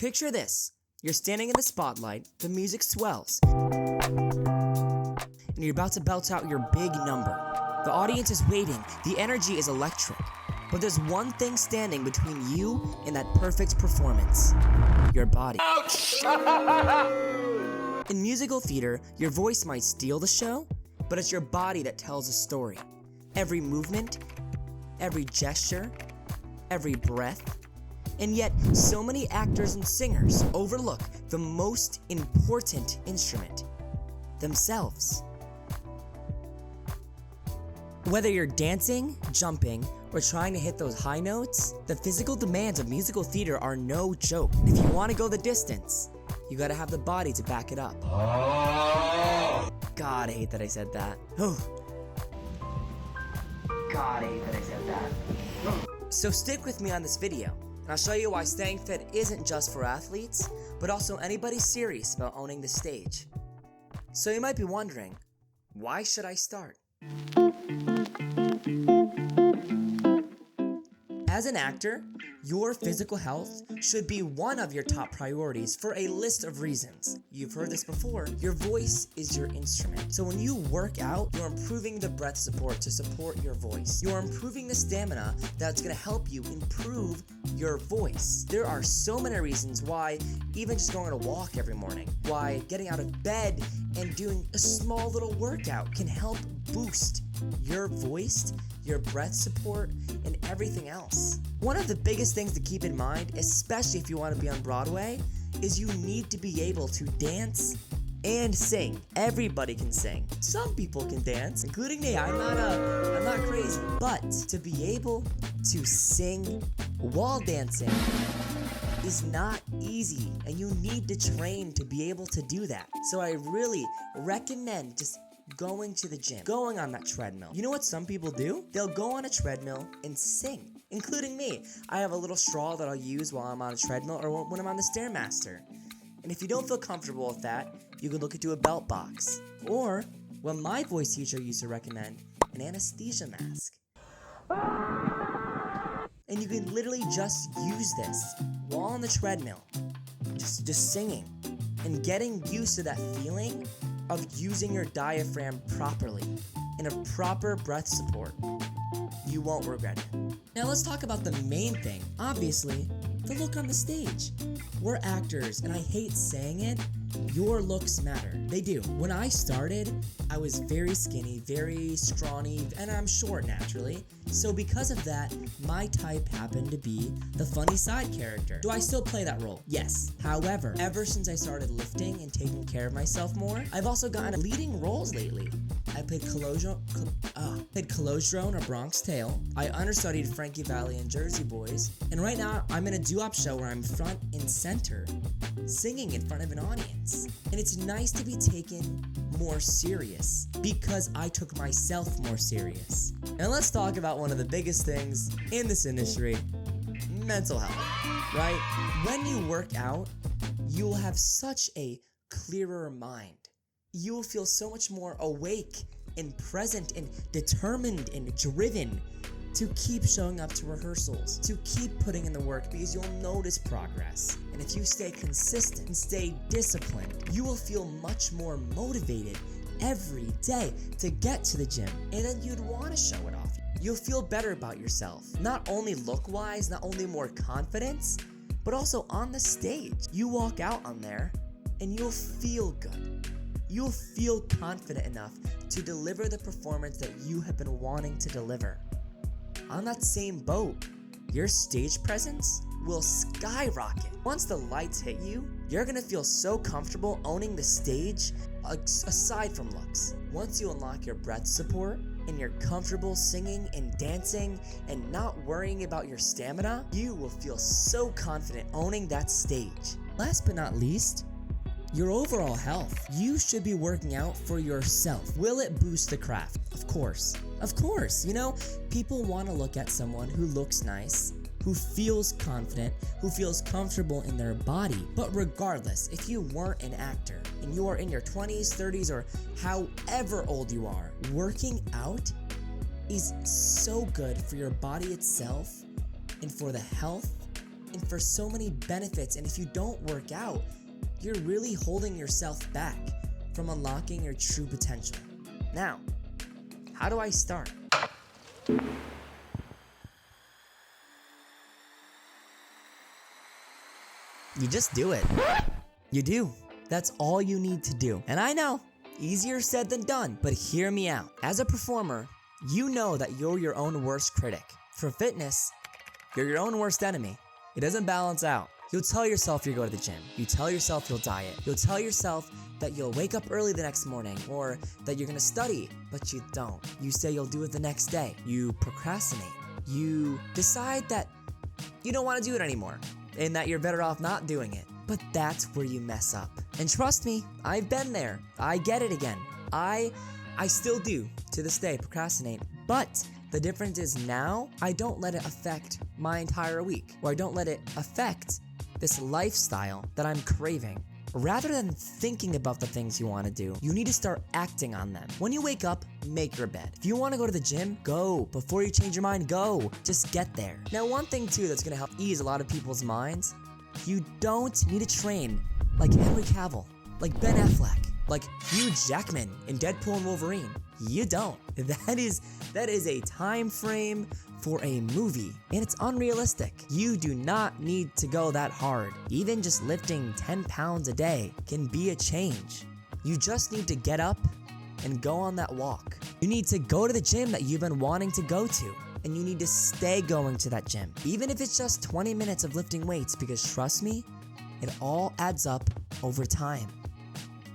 Picture this. You're standing in the spotlight, the music swells, and you're about to belt out your big number. The audience is waiting, the energy is electric, but there's one thing standing between you and that perfect performance: your body. Ouch! In musical theater, your voice might steal the show, but it's your body that tells a story. Every movement, every gesture, every breath. And yet, so many actors and singers overlook the most important instrument: themselves. Whether you're dancing, jumping, or trying to hit those high notes, the physical demands of musical theater are no joke. If you want to go the distance, you gotta have the body to back it up. God, I hate that I said that. God, I hate that I said that. So stick with me on this video, and I'll show you why staying fit isn't just for athletes, but also anybody serious about owning the stage. So you might be wondering, why should I start? As an actor, your physical health should be one of your top priorities for a list of reasons. You've heard this before. Your voice is your instrument. So when you work out, you're improving the breath support to support your voice. You're improving the stamina that's going to help you improve your voice. There are so many reasons why even just going on a walk every morning, why getting out of bed and doing a small little workout can help boost your voice, your breath support, and everything else. One of the biggest things to keep in mind, especially if you want to be on Broadway, is you need to be able to dance and sing. Everybody can sing. Some people can dance, including me. I'm not crazy. But to be able to sing while dancing is not easy, and you need to train to be able to do that. So I really recommend just going to the gym, going on that treadmill. You know what some people do? They'll go on a treadmill and sing, including me. I have a little straw that I'll use while I'm on a treadmill or when I'm on the Stairmaster. And if you don't feel comfortable with that, you can look into a belt box. Or, what my voice teacher used to recommend, an anesthesia mask. And you can literally just use this while on the treadmill, just singing, and getting used to that feeling of using your diaphragm properly and a proper breath support. You won't regret it. Now let's talk about the main thing. Obviously, the look on the stage. We're actors, and I hate saying it, your looks matter. They do. When I started, I was very skinny, very scrawny, and I'm short naturally. So because of that, my type happened to be the funny side character. Do I still play that role? Yes. However, ever since I started lifting and taking care of myself more, I've also gotten leading roles lately. I played Calogero or Bronx Tale. I understudied Frankie Valli and Jersey Boys. And right now, I'm in a doo-wop show where I'm front and center, singing in front of an audience. And it's nice to be taken more serious because I took myself more serious. And let's talk about one of the biggest things in this industry: mental health, right? When you work out, you will have such a clearer mind. You will feel so much more awake and present and determined and driven to keep showing up to rehearsals, to keep putting in the work, because you'll notice progress. And if you stay consistent and stay disciplined, you will feel much more motivated every day to get to the gym, and then you'd want to show it off. You'll feel better about yourself, not only look-wise, not only more confidence, but also on the stage. You walk out on there and you'll feel good. You'll feel confident enough to deliver the performance that you have been wanting to deliver. On that same boat, your stage presence will skyrocket. Once the lights hit you, you're gonna feel so comfortable owning the stage, aside from looks. Once you unlock your breath support and you're comfortable singing and dancing and not worrying about your stamina, you will feel so confident owning that stage. Last but not least, your overall health. You should be working out for yourself. Will it boost the craft? Of course. Of course. You know, people want to look at someone who looks nice, who feels confident, who feels comfortable in their body. But regardless, if you weren't an actor and you are in your 20s, 30s, or however old you are, working out is so good for your body itself and for the health and for so many benefits. And if you don't work out, you're really holding yourself back from unlocking your true potential. Now, how do I start? You just do it. You do. That's all you need to do. And I know, easier said than done, but hear me out. As a performer, you know that you're your own worst critic. For fitness, you're your own worst enemy. It doesn't balance out. You'll tell yourself you'll go to the gym. You tell yourself you'll diet. You'll tell yourself that you'll wake up early the next morning or that you're gonna study, but you don't. You say you'll do it the next day. You procrastinate. You decide that you don't wanna do it anymore and that you're better off not doing it. But that's where you mess up. And trust me, I've been there. I get it again. I still do, to this day, procrastinate. But the difference is now, I don't let it affect my entire week. Or I don't let it affect this lifestyle that I'm craving. Rather than thinking about the things you want to do, you need to start acting on them. When you wake up, make your bed. If you want to go to the gym, go. Before you change your mind, go. Just get there. Now, one thing too that's going to help ease a lot of people's minds, you don't need to train like Henry Cavill, like Ben Affleck, like Hugh Jackman in Deadpool and Wolverine. You don't. That is a time frame for a movie, and it's unrealistic. You do not need to go that hard. Even just lifting 10 pounds a day can be a change. You just need to get up and go on that walk. You need to go to the gym that you've been wanting to go to. And you need to stay going to that gym, even if it's just 20 minutes of lifting weights, because trust me, it all adds up over time.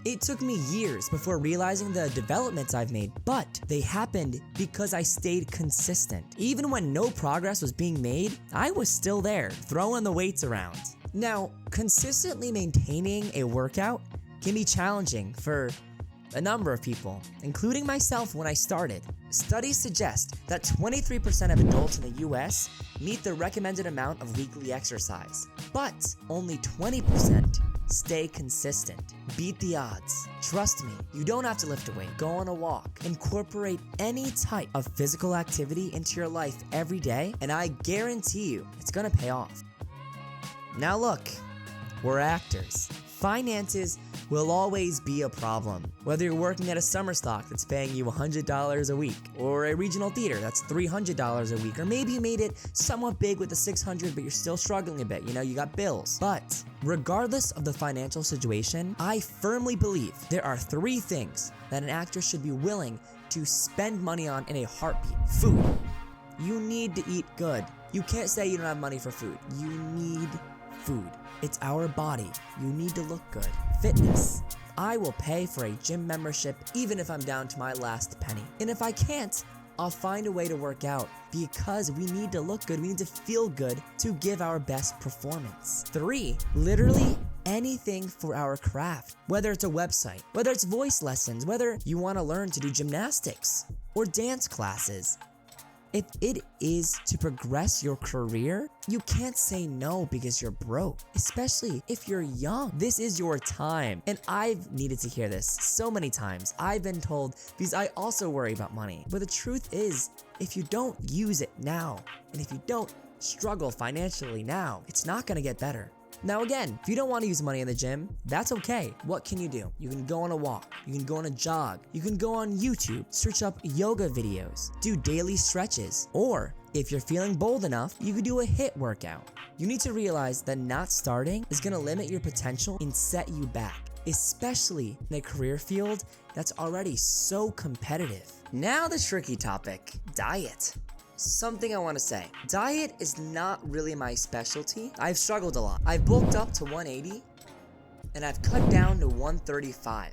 It took me years before realizing the developments I've made, but they happened because I stayed consistent. Even when no progress was being made, I was still there, throwing the weights around. Now, consistently maintaining a workout can be challenging for a number of people, including myself when I started. Studies suggest that 23% of adults in the US meet the recommended amount of weekly exercise, but only 20% stay consistent. Beat the odds. Trust me, you don't have to lift a weight. Go on a walk. Incorporate any type of physical activity into your life every day, and I guarantee you it's gonna pay off. Now look, we're actors. Finances will always be a problem. Whether you're working at a summer stock that's paying you $100 a week, or a regional theater that's $300 a week, or maybe you made it somewhat big with the $600 but you're still struggling a bit, you got bills. But regardless of the financial situation, I firmly believe there are 3 things that an actor should be willing to spend money on in a heartbeat. Food. You need to eat good. You can't say you don't have money for food. You need food. It's our body. You need to look good. Fitness. I will pay for a gym membership even if I'm down to my last penny. And if I can't, I'll find a way to work out because we need to look good. We need to feel good to give our best performance. 3, literally anything for our craft. Whether it's a website, whether it's voice lessons, whether you want to learn to do gymnastics or dance classes. If it is to progress your career, you can't say no because you're broke, especially if you're young. This is your time. And I've needed to hear this so many times. I've been told because I also worry about money. But the truth is, if you don't use it now, and if you don't struggle financially now, it's not gonna get better. Now again, if you don't want to use money in the gym, that's okay. What can you do? You can go on a walk, you can go on a jog, you can go on YouTube, search up yoga videos, do daily stretches, or if you're feeling bold enough, you could do a HIIT workout. You need to realize that not starting is going to limit your potential and set you back, especially in a career field that's already so competitive. Now the tricky topic, diet. Something I want to say. Diet is not really my specialty. I've struggled a lot. I've bulked up to 180 and I've cut down to 135.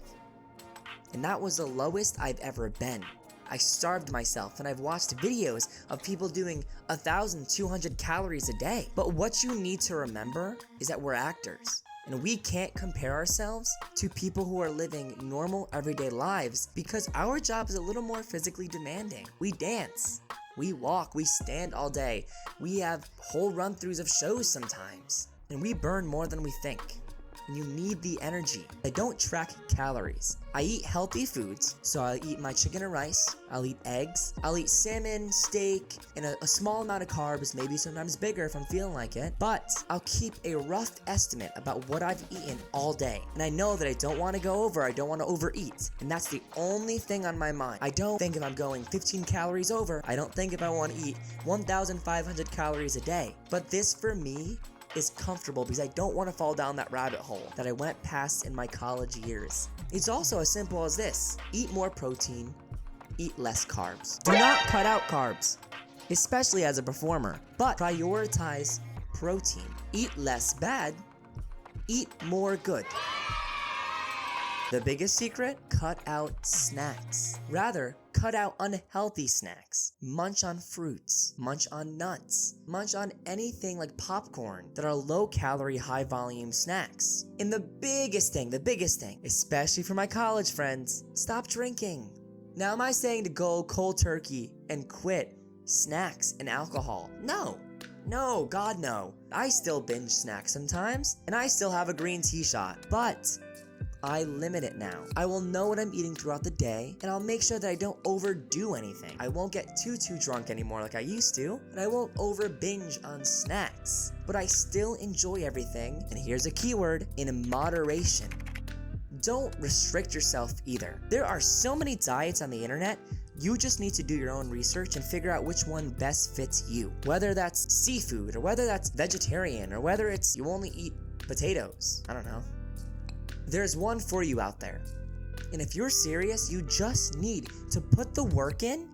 And that was the lowest I've ever been. I starved myself and I've watched videos of people doing 1,200 calories a day. But what you need to remember is that we're actors. And we can't compare ourselves to people who are living normal everyday lives because our job is a little more physically demanding. We dance. We walk, we stand all day, we have whole run-throughs of shows sometimes, and we burn more than we think. and you need the energy. I don't track calories. I eat healthy foods, so I'll eat my chicken and rice, I'll eat eggs, I'll eat salmon, steak, and a small amount of carbs, maybe sometimes bigger if I'm feeling like it, but I'll keep a rough estimate about what I've eaten all day. And I know that I don't want to go over, I don't want to overeat, and that's the only thing on my mind. I don't think if I'm going 15 calories over, I don't think if I want to eat 1,500 calories a day. But this for me is comfortable because I don't want to fall down that rabbit hole that I went past in my college years. It's also as simple as this: eat more protein, eat less carbs. Do not cut out carbs, especially as a performer, but prioritize protein. Eat less bad, eat more good. The biggest secret? Cut out snacks. Rather, cut out unhealthy snacks. Munch on fruits, munch on nuts, munch on anything like popcorn that are low calorie, high volume snacks. And the biggest thing, especially for my college friends, stop drinking. Now am I saying to go cold turkey and quit snacks and alcohol? No, God no. I still binge snacks sometimes, and I still have a green tea shot, but I limit it now. I will know what I'm eating throughout the day, and I'll make sure that I don't overdo anything. I won't get too drunk anymore like I used to, and I won't over binge on snacks. But I still enjoy everything, and here's a keyword: in moderation. Don't restrict yourself either. There are so many diets on the internet. You just need to do your own research and figure out which one best fits you. Whether that's seafood, or whether that's vegetarian, or whether it's you only eat potatoes. I don't know. There's one for you out there. And if you're serious, you just need to put the work in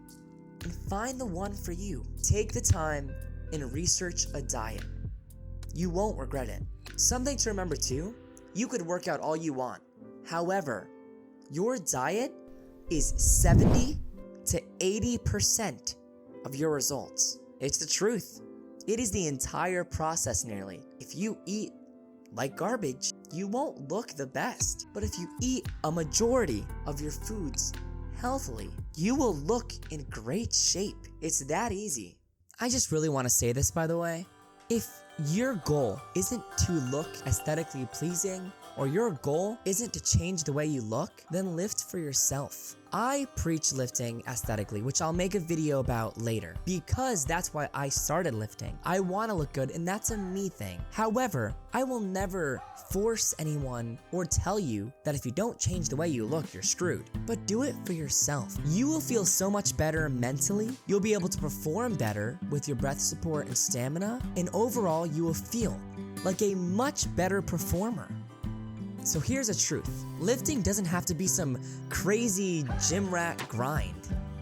and find the one for you. Take the time and research a diet. You won't regret it. Something to remember too, you could work out all you want. However, your diet is 70 to 80% of your results. It's the truth. It is the entire process nearly. If you eat like garbage, you won't look the best. But if you eat a majority of your foods healthily, you will look in great shape. It's that easy. I just really want to say this, by the way. If your goal isn't to look aesthetically pleasing, or your goal isn't to change the way you look, then lift for yourself. I preach lifting aesthetically, which I'll make a video about later, because that's why I started lifting. I want to look good, and that's a me thing. However, I will never force anyone or tell you that if you don't change the way you look, you're screwed. But do it for yourself. You will feel so much better mentally. You'll be able to perform better with your breath support and stamina, and overall, you will feel like a much better performer. So here's the truth. Lifting doesn't have to be some crazy gym rat grind.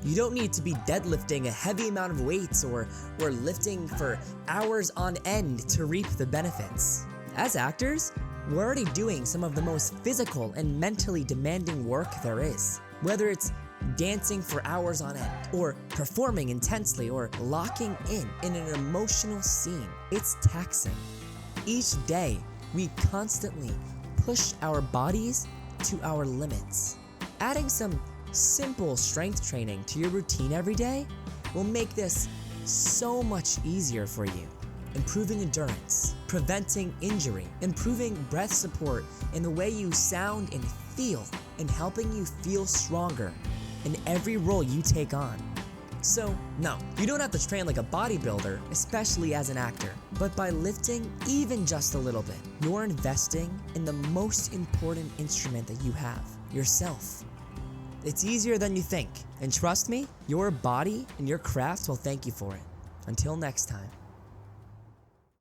You don't need to be deadlifting a heavy amount of weights or lifting for hours on end to reap the benefits. As actors, we're already doing some of the most physical and mentally demanding work there is. Whether it's dancing for hours on end, or performing intensely, or locking in an emotional scene, it's taxing. Each day, we constantly push our bodies to our limits. Adding some simple strength training to your routine every day will make this so much easier for you. Improving endurance, preventing injury, improving breath support in the way you sound and feel, and helping you feel stronger in every role you take on. So, no, you don't have to train like a bodybuilder, especially as an actor. But by lifting even just a little bit, you're investing in the most important instrument that you have, yourself. It's easier than you think. And trust me, your body and your craft will thank you for it. Until next time.